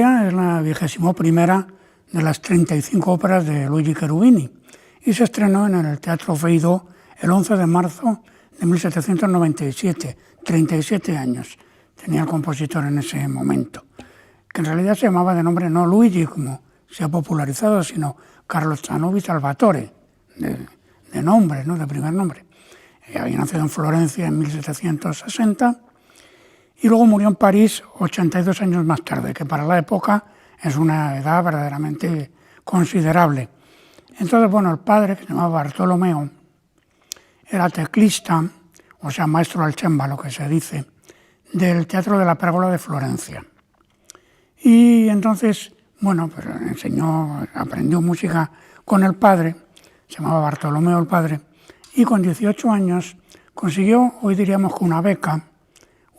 Tragedia es la 21ª de las 35 óperas de Luigi Cherubini y se estrenó en el Teatro Feydeau el 11 de marzo de 1797, 37 años tenía el compositor en ese momento, que en realidad se llamaba de nombre no Luigi, como se ha popularizado, sino Carlo Zanobi Salvatore, de nombre, ¿no?, de primer nombre. Había nacido en Florencia en 1760 y luego murió en París 82 años más tarde, que para la época es una edad verdaderamente considerable. Entonces, bueno, el padre, que se llamaba Bartolomeo, era teclista, o sea, maestro al cembalo, que se dice, del Teatro de la Pérgola de Florencia. Y entonces, bueno, pues aprendió música con el padre, se llamaba Bartolomeo el padre, y con 18 años consiguió, hoy diríamos que una beca,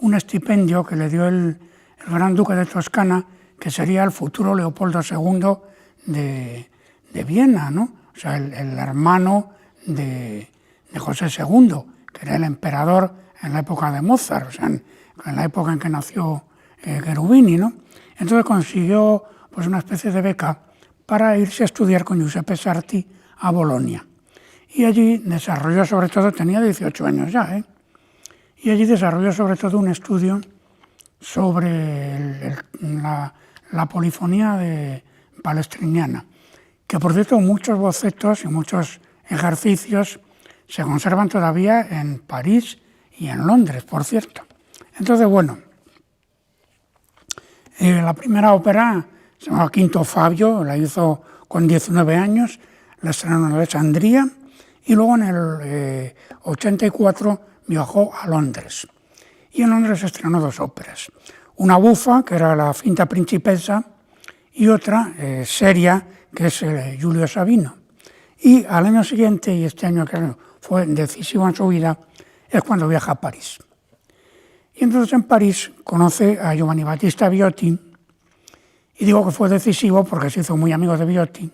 un estipendio que le dio el gran duque de Toscana, que sería el futuro Leopoldo II de Viena, ¿no? O sea, el hermano de José II, que era el emperador en la época de Mozart, o sea, en la época en que nació Cherubini, ¿no? Entonces consiguió pues una especie de beca para irse a estudiar con Giuseppe Sarti a Bolonia. Y allí desarrolló sobre todo, tenía 18 años ya, y allí desarrolló sobre todo un estudio sobre la polifonía palestriniana, que por cierto muchos bocetos y muchos ejercicios se conservan todavía en París y en Londres, por cierto. Entonces, bueno, la primera ópera se llamaba Quinto Fabio, la hizo con 19 años, la estrenó en Alessandria y luego en el 84 viajó a Londres. Y en Londres estrenó dos óperas. Una bufa, que era La Finta Principessa, y otra seria, que es Giulio Sabino. Y al año siguiente, y este año que fue decisivo en su vida, es cuando viaja a París. Y entonces en París conoce a Giovanni Battista Viotti, y digo que fue decisivo porque se hizo muy amigo de Viotti,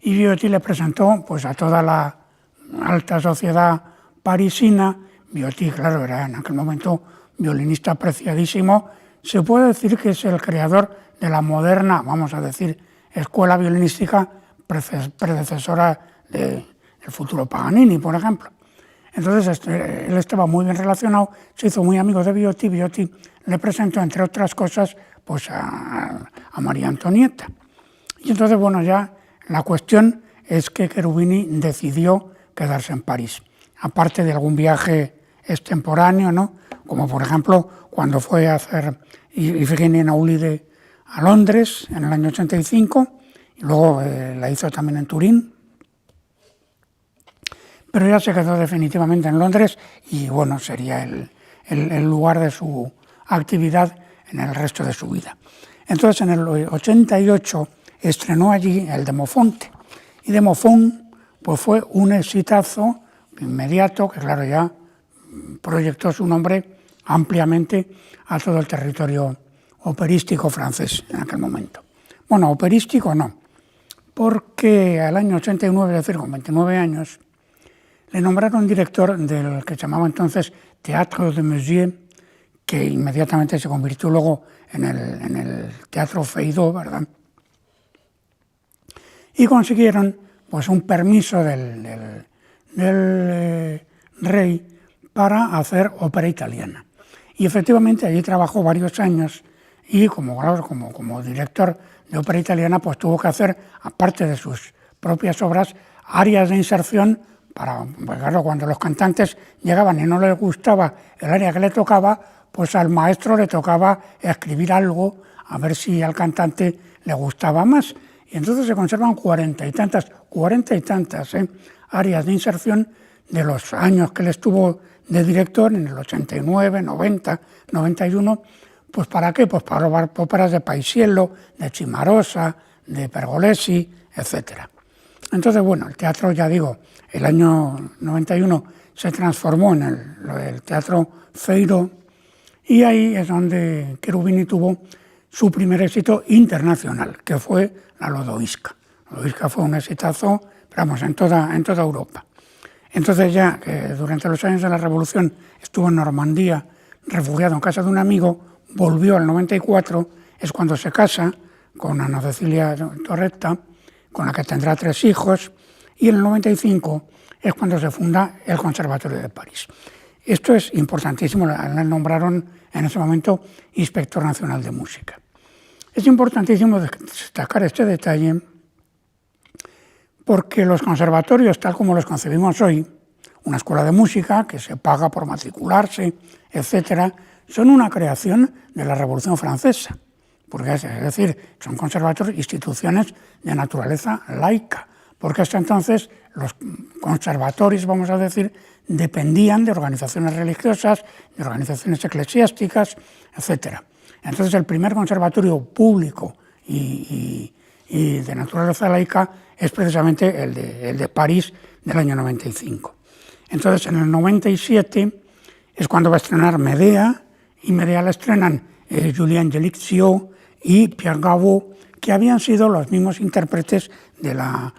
y Viotti le presentó pues, a toda la alta sociedad parisina. Viotti, claro, era en aquel momento violinista apreciadísimo. Se puede decir que es el creador de la moderna, vamos a decir, escuela violinística predecesora del futuro Paganini, por ejemplo. Entonces él estaba muy bien relacionado, se hizo muy amigo de Viotti. Viotti le presentó, entre otras cosas, pues a María Antonieta. Y entonces, bueno, ya la cuestión es que Cherubini decidió quedarse en París, aparte de algún viaje extemporáneo, ¿no?, como por ejemplo cuando fue a hacer Ifigenia en Aulide a Londres en el año 85, y luego la hizo también en Turín. Pero ya se quedó definitivamente en Londres y, bueno, sería el lugar de su actividad en el resto de su vida. Entonces, en el 88 estrenó allí el Demofonte. Y Demofón pues, fue un exitazo inmediato, que claro, ya proyectó su nombre ampliamente a todo el territorio operístico francés en aquel momento. Bueno, operístico no, porque al año 89, es decir, con 29 años, le nombraron director del que se llamaba entonces Théâtre de Musique, que inmediatamente se convirtió luego en el Teatro Feydeau, ¿verdad? Y consiguieron pues, un permiso del rey para hacer ópera italiana. Y efectivamente allí trabajó varios años y como director de ópera italiana pues tuvo que hacer, aparte de sus propias obras, arias de inserción pues claro, cuando los cantantes llegaban y no les gustaba el aria que le tocaba, pues al maestro le tocaba escribir algo a ver si al cantante le gustaba más. Y entonces se conservan 40 y tantas arias de inserción de los años que él estuvo de director, en el 89, 90, 91, pues ¿para qué? Pues para óperas de Paisiello, de Cimarosa, de Pergolesi, etc. Entonces, bueno, el teatro, ya digo, el año 91 se transformó en el Teatro Feydeau y ahí es donde Cherubini tuvo su primer éxito internacional, que fue la Lodoiska. La Lodoiska fue un exitazo, vamos, en toda Europa. Entonces ya, durante los años de la Revolución, estuvo en Normandía, refugiado en casa de un amigo, volvió al 94, es cuando se casa con Ana Cecilia Torretta, con la que tendrá 3 hijos, y en el 95 es cuando se funda el Conservatorio de París. Esto es importantísimo, le nombraron en ese momento Inspector Nacional de Música. Es importantísimo destacar este detalle porque los conservatorios, tal como los concebimos hoy, una escuela de música que se paga por matricularse, etcétera, son una creación de la Revolución Francesa, porque es decir, son conservatorios, instituciones de naturaleza laica, porque hasta entonces los conservatorios, vamos a decir, dependían de organizaciones religiosas, de organizaciones eclesiásticas, etcétera. Entonces el primer conservatorio público y de naturaleza laica es precisamente el de París del año 95. Entonces en el 97 es cuando va a estrenar Medea, y Medea la estrenan Julien Delixio y Pierre Gaveau, que habían sido los mismos intérpretes de la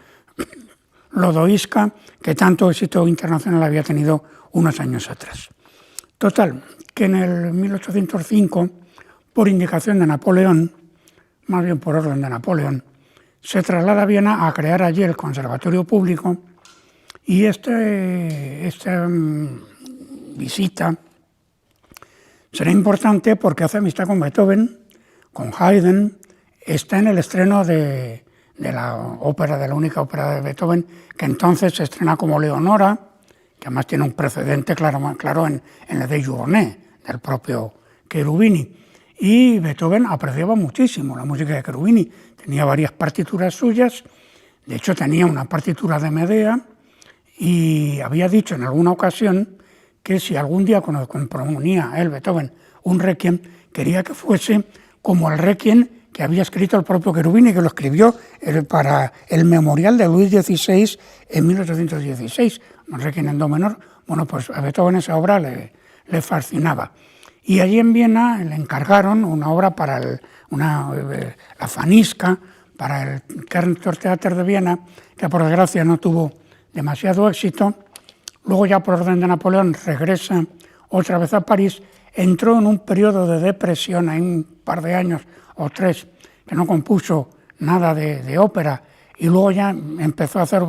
Lodoisca que tanto éxito internacional había tenido unos años atrás. Total, que en el 1805, por indicación de Napoleón, más bien por orden de Napoleón, se traslada a Viena a crear allí el Conservatorio Público, y esta visita será importante porque hace amistad con Beethoven, con Haydn, está en el estreno de la ópera, de la única ópera de Beethoven, que entonces se estrena como Leonora, que además tiene un precedente claro en el de Journet, del propio Cherubini. Y Beethoven apreciaba muchísimo la música de Cherubini, tenía varias partituras suyas, de hecho tenía una partitura de Medea, y había dicho en alguna ocasión que si algún día cuando componía él, Beethoven, un requiem, quería que fuese como el requiem que había escrito el propio Cherubini, que lo escribió para el memorial de Luis XVI en 1816, un requiem en do menor. Bueno, pues a Beethoven esa obra le fascinaba. Y allí en Viena le encargaron una obra para la Fanisca, para el Kerntortheater de Viena, que por desgracia no tuvo demasiado éxito. Luego ya por orden de Napoleón regresa otra vez a París, entró en un periodo de depresión, hay un par de años o 3 que no compuso nada de ópera, y luego ya empezó a hacer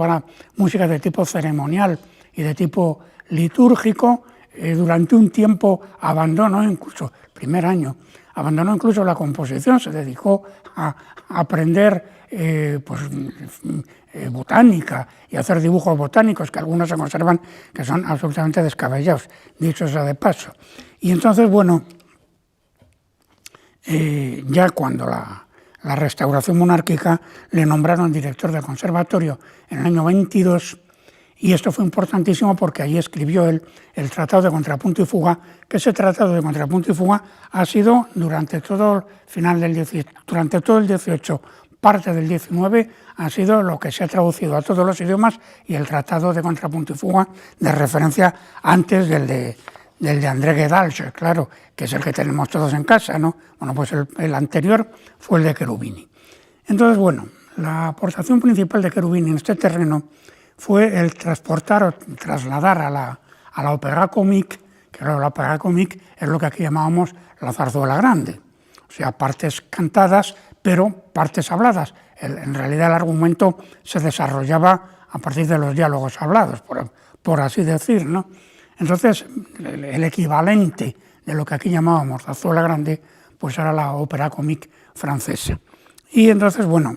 música de tipo ceremonial y de tipo litúrgico. Durante un tiempo abandonó incluso, el primer año, abandonó incluso la composición, se dedicó a aprender botánica y hacer dibujos botánicos, que algunos se conservan que son absolutamente descabellados, dicho sea de paso. Y entonces, bueno, ya cuando la restauración monárquica le nombraron director del conservatorio en el año 22, y esto fue importantísimo porque allí escribió él el Tratado de Contrapunto y Fuga, que ese Tratado de Contrapunto y Fuga ha sido durante todo el 18, parte del 19, ha sido lo que se ha traducido a todos los idiomas, y el Tratado de Contrapunto y Fuga de referencia antes del de André Guedalch, claro, que es el que tenemos todos en casa, ¿no? Bueno, pues el anterior fue el de Cherubini. Entonces, bueno, la aportación principal de Cherubini en este terreno fue el transportar o trasladar a la ópera comique, que la ópera comique es lo que aquí llamábamos la zarzuela grande, o sea, partes cantadas, pero partes habladas. En realidad el argumento se desarrollaba a partir de los diálogos hablados, por así decir, ¿no? Entonces, el equivalente de lo que aquí llamábamos zarzuela grande, pues era la ópera comique francesa. Y entonces, bueno,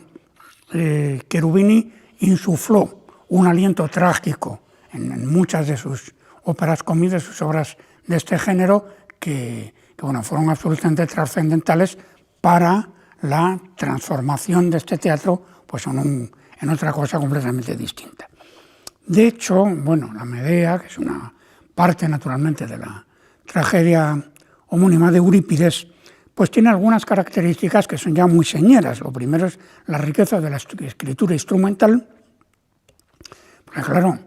Cherubini insufló un aliento trágico en muchas de sus óperas cómicas, de sus obras de este género, que bueno, fueron absolutamente trascendentales para la transformación de este teatro pues en otra cosa completamente distinta. De hecho, bueno, la Medea, que es una parte naturalmente de la tragedia homónima de Eurípides, pues tiene algunas características que son ya muy señeras. Lo primero es la riqueza de la escritura instrumental, porque claro,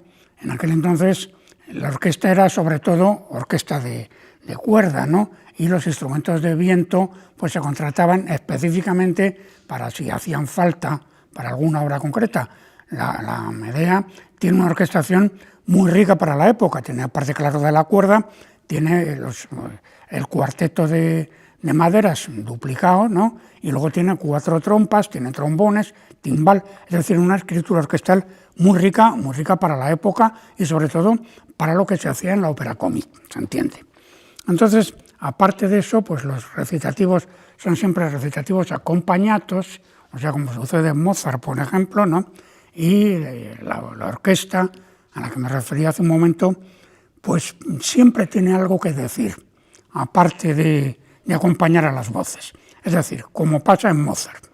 en aquel entonces la orquesta era sobre todo orquesta de cuerda, ¿no? Y los instrumentos de viento pues se contrataban específicamente para si hacían falta para alguna obra concreta. La Medea tiene una orquestación muy rica para la época, tiene aparte claro de la cuerda, tiene el cuarteto de de maderas duplicado, ¿no? Y luego tiene 4 trompas, tiene trombones, timbal, es decir, una escritura orquestal muy rica para la época y sobre todo para lo que se hacía en la ópera cómic, ¿se entiende? Entonces, aparte de eso, pues los recitativos son siempre recitativos acompañados, o sea, como sucede en Mozart, por ejemplo, ¿no? Y la orquesta, a la que me refería hace un momento, pues siempre tiene algo que decir, aparte de acompañar a las voces. Es decir, como pasa en Mozart.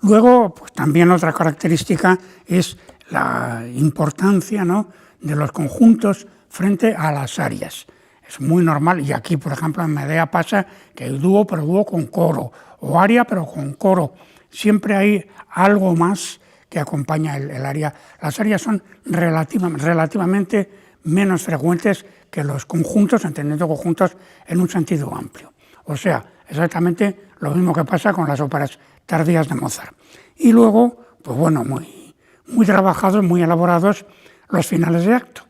Luego, pues también otra característica es la importancia, ¿no?, de los conjuntos frente a las arias. Es muy normal, y aquí, por ejemplo, en Medea pasa que hay dúo, pero dúo con coro, o aria, pero con coro. Siempre hay algo más que acompaña el aria. Las arias son relativamente menos frecuentes que los conjuntos, entendiendo conjuntos en un sentido amplio. O sea, exactamente lo mismo que pasa con las óperas tardías de Mozart. Y luego, pues bueno, muy trabajados, muy elaborados los finales de acto.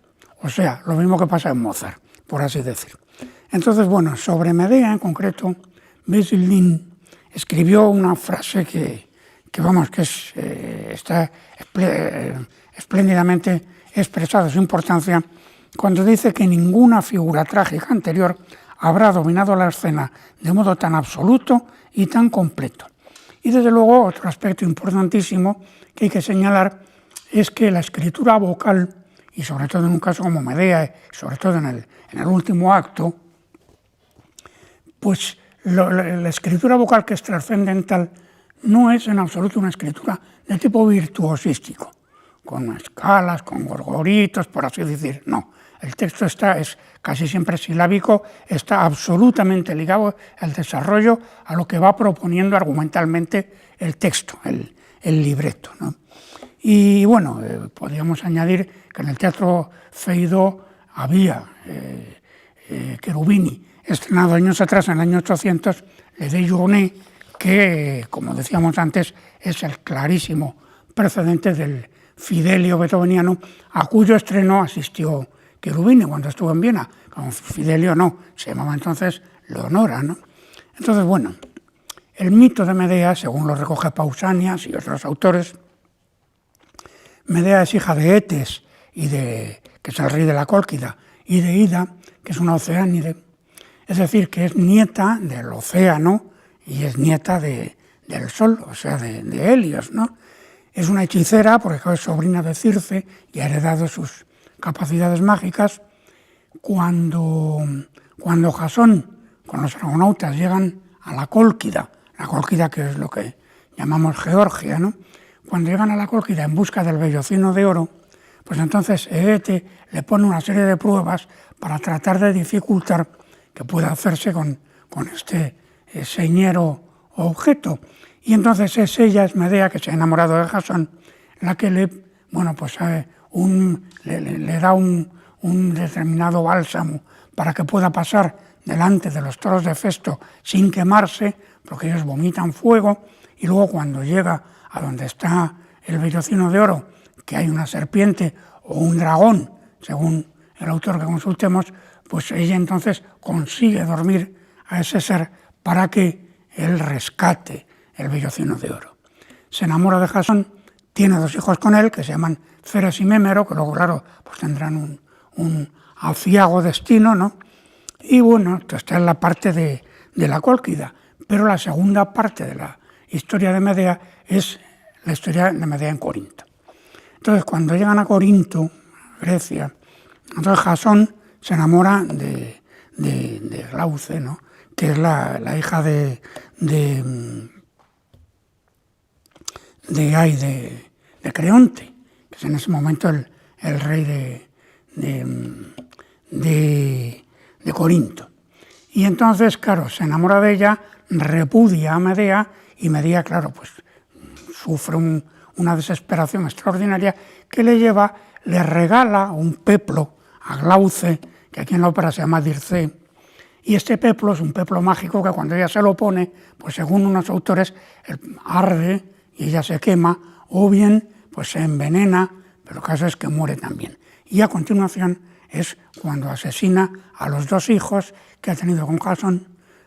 O sea, lo mismo que pasa en Mozart, por así decir. Entonces, bueno, sobre Medea en concreto, Basil escribió una frase que está espléndidamente expresada su importancia cuando dice que ninguna figura trágica anterior habrá dominado la escena de modo tan absoluto y tan completo. Y desde luego otro aspecto importantísimo que hay que señalar es que la escritura vocal, y sobre todo en un caso como Medea, sobre todo en el último acto, pues la escritura vocal que es trascendental no es en absoluto una escritura de tipo virtuosístico, con escalas, con gorgoritos, por así decir, no. El texto es casi siempre silábico, está absolutamente ligado al desarrollo, a lo que va proponiendo argumentalmente el texto, el libreto, ¿no? Y bueno, podríamos añadir que en el Teatro Feydeau había Cherubini, estrenado años atrás, en el año 800, Le Déjeuner, que, como decíamos antes, es el clarísimo precedente del Fidelio beethoveniano, a cuyo estreno asistió Cherubini cuando estuvo en Viena. Como Fidelio no, se llamaba entonces Leonora, ¿no? Entonces, bueno, el mito de Medea, según lo recoge Pausanias y otros autores, Medea es hija de Etes, que es el rey de la Cólquida, y de Ida, que es una oceánide, es decir, que es nieta del océano y es nieta del sol, o sea, de Helios, ¿no? Es una hechicera porque es sobrina de Circe y ha heredado sus capacidades mágicas. Cuando Jasón con los argonautas llegan a la Cólquida que es lo que llamamos Georgia, ¿no? Cuando llegan a la Cólquida en busca del vellocino de oro, pues entonces Eete le pone una serie de pruebas para tratar de dificultar que pueda hacerse con este señero objeto. Y entonces es Medea, que se ha enamorado de Jasón, la que le da un determinado bálsamo para que pueda pasar delante de los toros de Festo sin quemarse, porque ellos vomitan fuego, y luego cuando llega a donde está el vellocino de oro, que hay una serpiente o un dragón, según el autor que consultemos, pues ella entonces consigue dormir a ese ser para que él rescate el vellocino de oro. Se enamora de Jasón, tiene 2 hijos con él, que se llaman Ceres y Mémero, que luego, claro, pues tendrán un aciago destino, ¿no? Y bueno, esta es la parte de la Cólquida, pero la segunda parte de la historia de Medea es la historia de Medea en Corinto. Entonces, cuando llegan a Corinto, Grecia, entonces Jasón se enamora de Glauce, ¿no?, que es la hija de Creonte, que es en ese momento el rey de Corinto. Y entonces, claro, se enamora de ella, repudia a Medea, y Medea, claro, pues sufre una desesperación extraordinaria que le regala un peplo a Glauce, que aquí en la ópera se llama Dircé, y este peplo es un peplo mágico que cuando ella se lo pone, pues según unos autores, arde y ella se quema, o bien pues se envenena, pero el caso es que muere también. Y a continuación es cuando asesina a los dos hijos que ha tenido con Jason,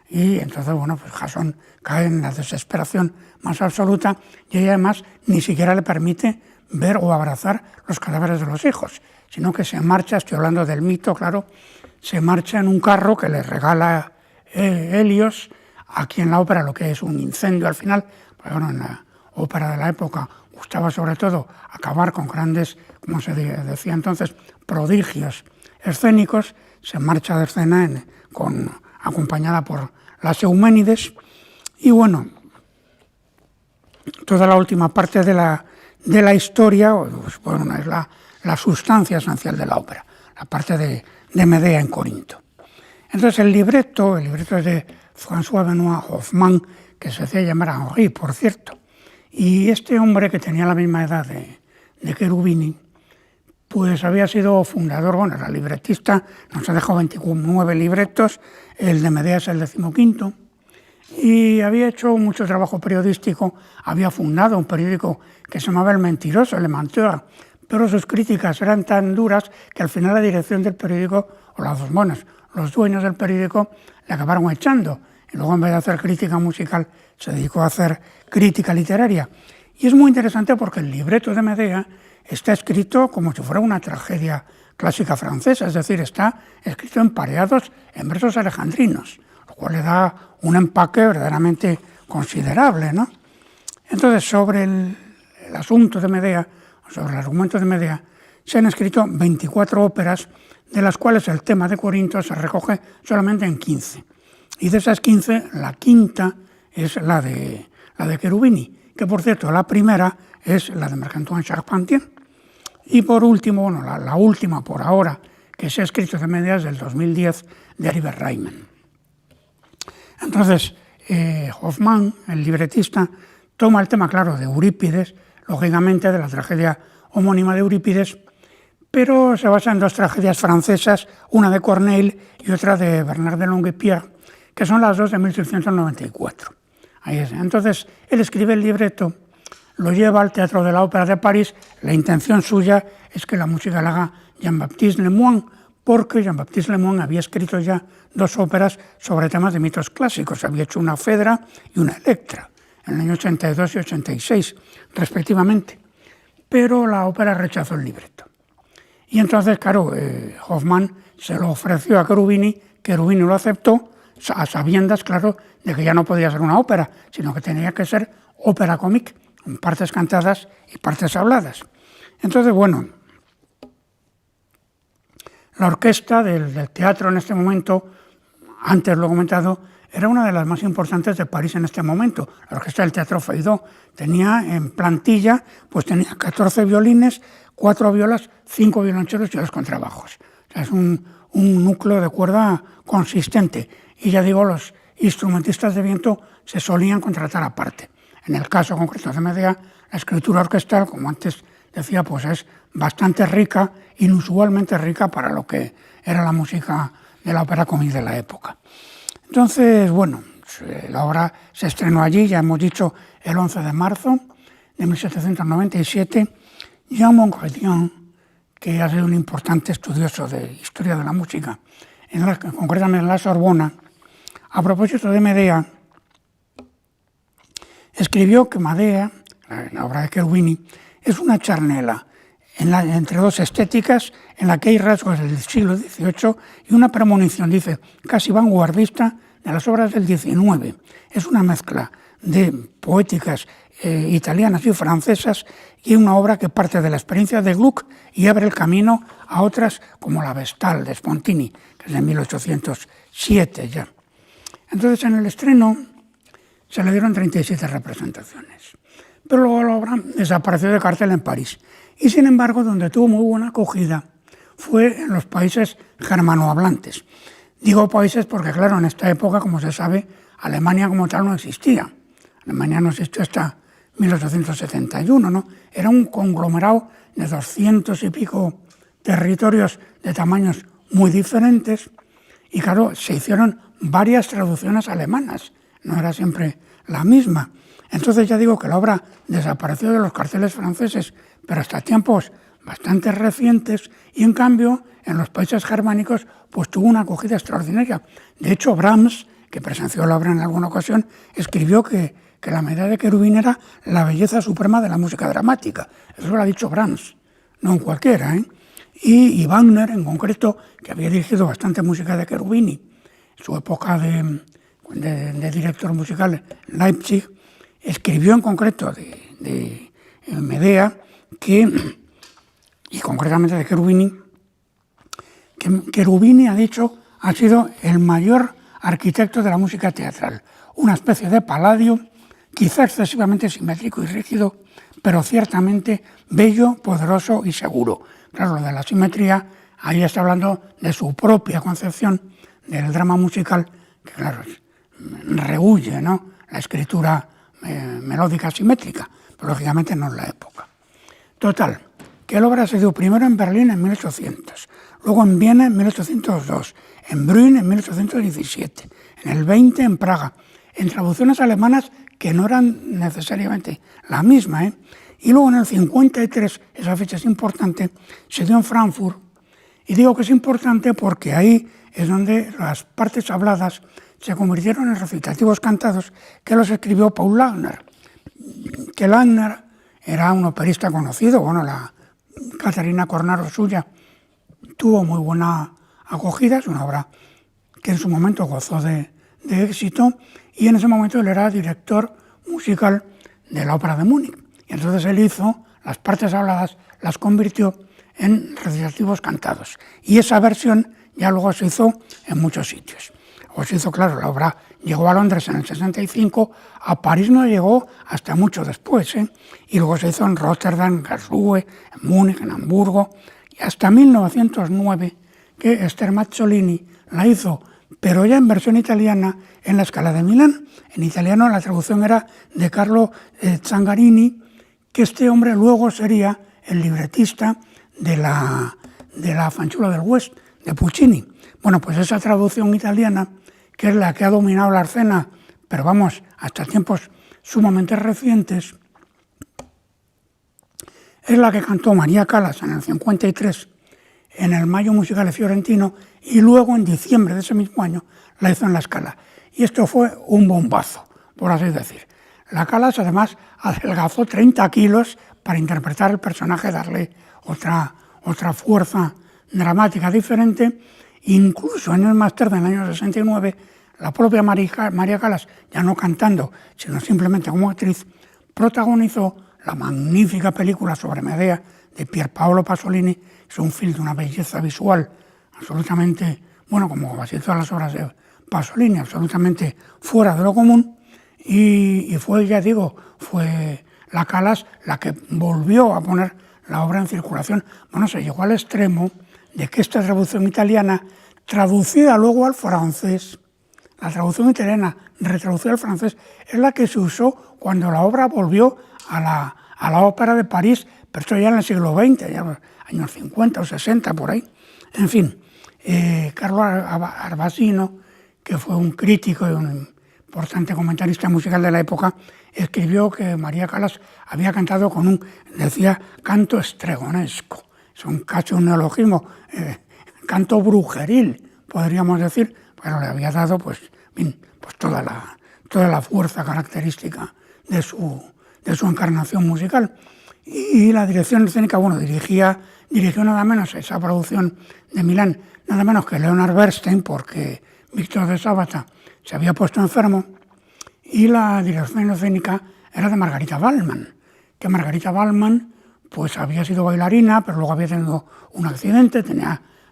y entonces, bueno, pues Jason cae en la desesperación más absoluta y ella además ni siquiera le permite ver o abrazar los cadáveres de los hijos, sino que se marcha, estoy hablando del mito, claro, se marcha en un carro que le regala Helios. Aquí en la ópera lo que es un incendio al final, pues bueno, en la ópera de la época gustaba sobre todo acabar con grandes, como se decía entonces, prodigios escénicos. Se marcha de escena acompañada por las Euménides, y bueno, toda la última parte de la historia, pues bueno, es la sustancia esencial de la ópera, la parte de Medea en Corinto. Entonces el libreto es de François Benoît Hoffmann, que se hacía llamar Henri, por cierto, y este hombre, que tenía la misma edad de Cherubini, pues había sido fundador, bueno, era libretista, nos ha dejado 29 libretos, el de Medea es el 15º, y había hecho mucho trabajo periodístico, había fundado un periódico que se llamaba El Mentiroso, Le Menteur, pero sus críticas eran tan duras que al final la dirección del periódico, o los dueños del periódico, le acabaron echando, y luego en vez de hacer crítica musical se dedicó a hacer crítica literaria. Y es muy interesante porque el libreto de Medea está escrito como si fuera una tragedia clásica francesa, es decir, está escrito en pareados, en versos alejandrinos, lo cual le da un empaque verdaderamente considerable, ¿no? Entonces, sobre el asunto de Medea, sobre el argumento de Medea, se han escrito 24 óperas, de las cuales el tema de Corinto se recoge solamente en 15. Y de esas 15, la quinta es la de Cherubini, que por cierto, la primera es la de Marc-Antoine Charpentier. Y por último, bueno, la última por ahora que se ha escrito de Medea es del 2010 de Oliver Reimann. Entonces, Hoffmann, el libretista, toma el tema, claro, de Eurípides, lógicamente de la tragedia homónima de Eurípides, pero se basa en dos tragedias francesas, una de Corneille y otra de Bernard de Longuepierre, que son las dos de 1694. Ahí es. Entonces, él escribe el libreto, lo lleva al Teatro de la Ópera de París. La intención suya es que la música la haga Jean-Baptiste Lemoyne, porque Jean-Baptiste Lemoyne había escrito ya dos óperas sobre temas de mitos clásicos. Había hecho una Fedra y una Electra, en el año 82 y 86, respectivamente. Pero la ópera rechazó el libreto. Y entonces, claro, Hoffmann se lo ofreció a Cherubini lo aceptó, a sabiendas, claro, de que ya no podía ser una ópera, sino que tenía que ser ópera cómic, con partes cantadas y partes habladas. Entonces, bueno, la orquesta del teatro en este momento, antes lo he comentado, era una de las más importantes de París en este momento. La orquesta del Teatro Feydeau tenía en plantilla, pues tenía 14 violines, 4 violas, 5 violonchelos y 2 contrabajos. O sea, es un núcleo de cuerda consistente. Y ya digo, los instrumentistas de viento se solían contratar aparte. En el caso concreto de Medea, la escritura orquestal, como antes decía, pues es bastante rica, inusualmente rica para lo que era la música de la ópera cómic de la época. Entonces, bueno, la obra se estrenó allí, ya hemos dicho, el 11 de marzo de 1797. Jean Montgredien, que ha sido un importante estudioso de historia de la música, concretamente en la Sorbona, a propósito de Medea, escribió que Medea, la obra de Cherubini, es una charnela entre dos estéticas en la que hay rasgos del siglo XVIII y una premonición, dice, casi vanguardista de las obras del XIX. Es una mezcla de poéticas italianas y francesas y una obra que parte de la experiencia de Gluck y abre el camino a otras como la Vestal de Spontini, que es de 1807 ya. Entonces, en el estreno se le dieron 37 representaciones, pero luego la obra desapareció de cartel en París. Y sin embargo, donde tuvo muy buena acogida fue en los países germanohablantes. Digo países porque, claro, en esta época, como se sabe, Alemania como tal no existía. Alemania no existió hasta 1871, ¿no? Era un conglomerado de 200 y pico territorios de tamaños muy diferentes y, claro, se hicieron varias traducciones alemanas, no era siempre la misma. Entonces ya digo que la obra desapareció de los carteles franceses, pero hasta tiempos bastante recientes, y en cambio en los países germánicos pues tuvo una acogida extraordinaria. De hecho, Brahms, que presenció la obra en alguna ocasión, escribió que la Medea de Cherubín era la belleza suprema de la música dramática. Eso lo ha dicho Brahms, no en cualquiera, ¿eh? Y Wagner, en concreto, que había dirigido bastante música de Cherubini, en su época de director musical en Leipzig, escribió en concreto de Medea, y concretamente de Cherubini, que Cherubini, ha dicho, ha sido el mayor arquitecto de la música teatral, una especie de Palladio, quizá excesivamente simétrico y rígido, pero ciertamente bello, poderoso y seguro. Claro, lo de la simetría, ahí está hablando de su propia concepción del drama musical, que claro, rehúye, ¿no?, la escritura melódica simétrica, pero lógicamente no en la época. Total, que la obra se dio primero en Berlín en 1800, luego en Viena en 1802, en Brünn en 1817, en el 20 en Praga, en traducciones alemanas que no eran necesariamente la misma, y luego en el 53, esa fecha es importante, se dio en Frankfurt, y digo que es importante porque ahí es donde las partes habladas se convirtieron en recitativos cantados, que los escribió Paul Langner, que Langner era un operista conocido, bueno, la Catarina Cornaro suya tuvo muy buena acogida, es una obra que en su momento gozó de éxito, y en ese momento él era director musical de la Ópera de Múnich. Y entonces él hizo las partes habladas, las convirtió en recitativos cantados. Y esa versión ya luego se hizo en muchos sitios. Luego se hizo, claro, la obra llegó a Londres en el 65, a París no llegó hasta mucho después, y luego se hizo en Rotterdam, en Karlsruhe, en Múnich, en Hamburgo, y hasta 1909 que Esther Mazzolini la hizo, pero ya en versión italiana, en la Scala de Milán. En italiano la traducción era de Carlo Zangarini, que este hombre luego sería el libretista de la Fanciulla del West, de Puccini. Bueno, pues esa traducción italiana, que es la que ha dominado la escena, pero vamos, hasta tiempos sumamente recientes, es la que cantó María Callas en el 53, en el Mayo Musicale Fiorentino, y luego en diciembre de ese mismo año la hizo en la Scala. Y esto fue un bombazo, por así decir. La Callas además adelgazó 30 kilos para interpretar el personaje, darle otra fuerza dramática diferente. Incluso años más tarde, en el año 69, la propia María Callas, ya no cantando, sino simplemente como actriz, protagonizó la magnífica película sobre Medea de Pier Paolo Pasolini. Es un film de una belleza visual absolutamente, bueno, como casi todas las obras de Pasolini, absolutamente fuera de lo común, y fue, ya digo, fue la Callas la que volvió a poner la obra en circulación. Bueno, se llegó al extremo de que esta traducción italiana, traducida luego al francés, la traducción italiana retraducida al francés, es la que se usó cuando la obra volvió a la Ópera de París, pero esto ya en el siglo XX, ya en los años 50 o 60, por ahí. En fin, Carlo Arbasino, que fue un crítico y un importante comentarista musical de la época, escribió que María Callas había cantado con un, decía, canto estregonesco. Es casi un neologismo, canto brujeril, podríamos decir, pero le había dado pues toda la fuerza característica de su encarnación musical. Y la dirección escénica, bueno, dirigió nada menos esa producción de Milán, nada menos que Leonard Bernstein, porque Víctor de Sábata se había puesto enfermo, y la dirección escénica era de Margarita Ballman, que Margarita Ballman pues había sido bailarina, pero luego había tenido un accidente,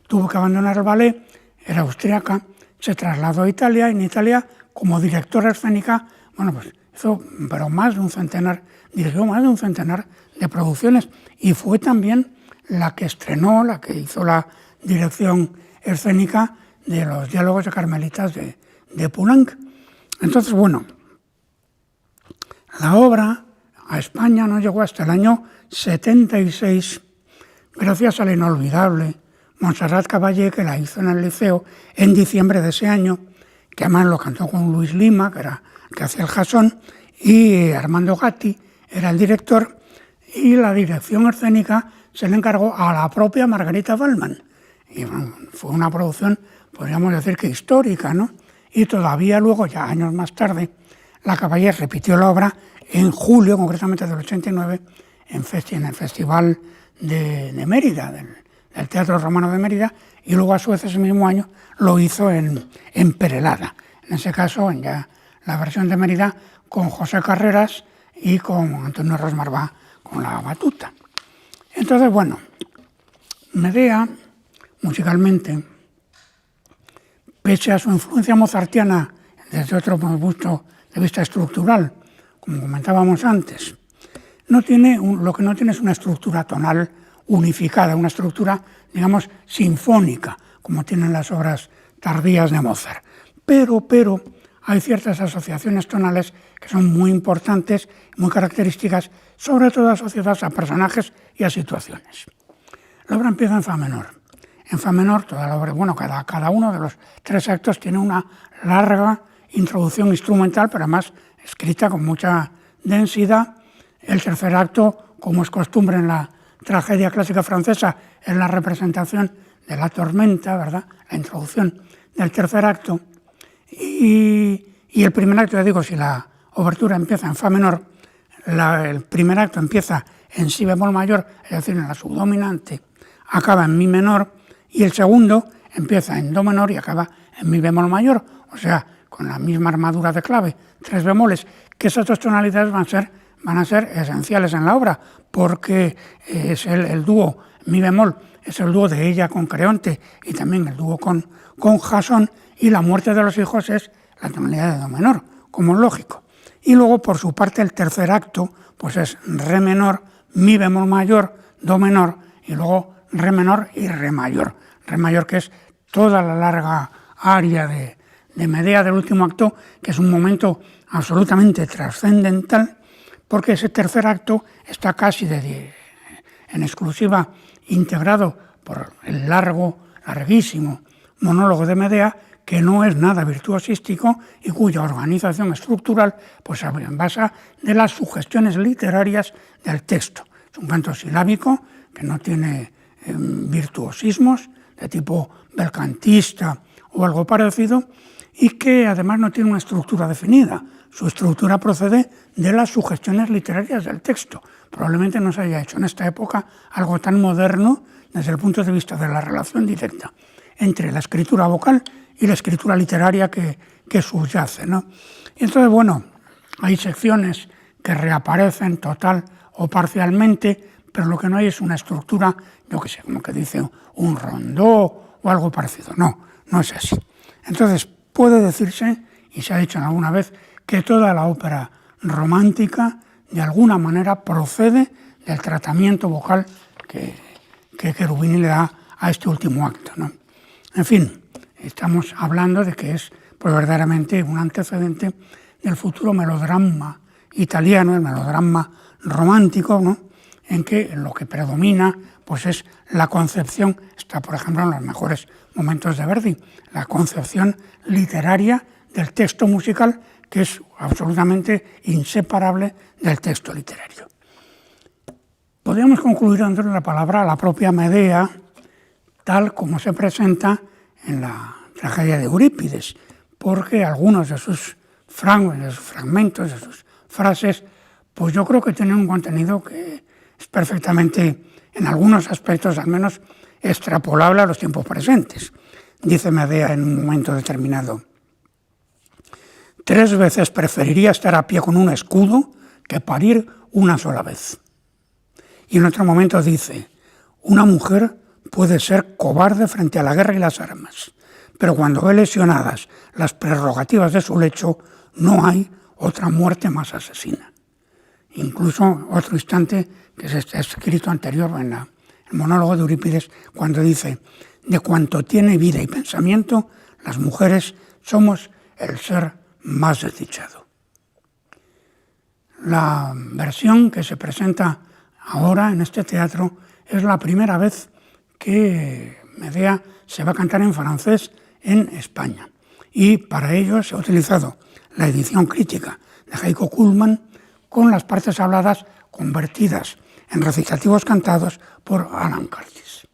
tuvo que abandonar el ballet, era austriaca, se trasladó a Italia, y en Italia, como directora escénica, bueno, pues hizo dirigió más de un centenar de producciones, y fue también la que estrenó, la que hizo la dirección escénica de los diálogos de Carmelitas de Poulenc. Entonces, bueno, la obra a España no llegó hasta el año 76, gracias a la inolvidable Montserrat Caballé, que la hizo en el Liceo en diciembre de ese año, que además lo cantó con Luis Lima, que hacía el Jasón, y Armando Gatti era el director, y la dirección escénica se le encargó a la propia Margarita Bellman. Y bueno, fue una producción, podríamos decir que histórica, ¿no? Y todavía luego, ya años más tarde, la Caballé repitió la obra en julio, concretamente del 89, en el Festival de Mérida, del Teatro Romano de Mérida, y luego a su vez ese mismo año lo hizo en Perelada. En ese caso, en ya la versión de Mérida, con José Carreras y con Antonio Rosmarbá con la batuta. Entonces, bueno, Medea, musicalmente, pese a su influencia mozartiana desde otro punto de vista estructural, como comentábamos antes, lo que no tiene es una estructura tonal unificada, una estructura, digamos, sinfónica, como tienen las obras tardías de Mozart. Pero hay ciertas asociaciones tonales que son muy importantes, muy características, sobre todo asociadas a personajes y a situaciones. La obra empieza en fa menor. En fa menor, toda la obra, bueno, cada uno de los 3 actos tiene una larga introducción instrumental, pero además escrita con mucha densidad. El tercer acto, como es costumbre en la tragedia clásica francesa, es la representación de la tormenta, ¿verdad? La introducción del tercer acto. Y el primer acto, ya digo, si la obertura empieza en fa menor, el primer acto empieza en si bemol mayor, es decir, en la subdominante, acaba en mi menor, y el segundo empieza en do menor y acaba en mi bemol mayor, o sea, con la misma armadura de clave, 3 bemoles, que esas 2 tonalidades van a ser esenciales en la obra, porque es el dúo mi bemol, es el dúo de ella con Creonte y también el dúo con Jasón, y la muerte de los hijos es la tonalidad de do menor, como es lógico. Y luego, por su parte, el tercer acto pues es re menor, mi bemol mayor, do menor, y luego re menor y re mayor. Re mayor, que es toda la larga aria de Medea del último acto, que es un momento absolutamente trascendental, porque ese tercer acto está casi en exclusiva integrado por el larguísimo monólogo de Medea, que no es nada virtuosístico y cuya organización estructural pues se basa de las sugestiones literarias del texto. Es un canto silábico que no tiene virtuosismos de tipo belcantista o algo parecido, y que además no tiene una estructura definida. Su estructura procede de las sugestiones literarias del texto. Probablemente no se haya hecho en esta época algo tan moderno desde el punto de vista de la relación directa entre la escritura vocal y la escritura literaria que subyace, ¿no? Y entonces, bueno, hay secciones que reaparecen total o parcialmente, pero lo que no hay es una estructura, yo qué sé, como que dice un rondó o algo parecido. No es así. Entonces, puede decirse, y se ha dicho alguna vez, que toda la ópera romántica de alguna manera procede del tratamiento vocal que Cherubini le da a este último acto, ¿no? En fin, estamos hablando de que es pues, verdaderamente un antecedente del futuro melodrama italiano, el melodrama romántico, ¿no? En que lo que predomina pues es la concepción, está por ejemplo en los mejores momentos de Verdi, la concepción literaria del texto musical, que es absolutamente inseparable del texto literario. Podríamos concluir dándole la palabra a la propia Medea, tal como se presenta en la tragedia de Eurípides, porque algunos de sus fragmentos, de sus frases, pues yo creo que tienen un contenido que es perfectamente, en algunos aspectos al menos, extrapolable a los tiempos presentes. Dice Medea en un momento determinado: 3 veces preferiría estar a pie con un escudo que parir una sola vez. Y en otro momento dice: una mujer puede ser cobarde frente a la guerra y las armas, pero cuando ve lesionadas las prerrogativas de su lecho, no hay otra muerte más asesina. Incluso otro instante que está escrito anterior en el monólogo de Eurípides, cuando dice: de cuanto tiene vida y pensamiento, las mujeres somos el ser más desdichado. La versión que se presenta ahora en este teatro es la primera vez que Medea se va a cantar en francés en España, y para ello se ha utilizado la edición crítica de Heiko Kuhlmann con las partes habladas convertidas en recitativos cantados por Alan Curtis.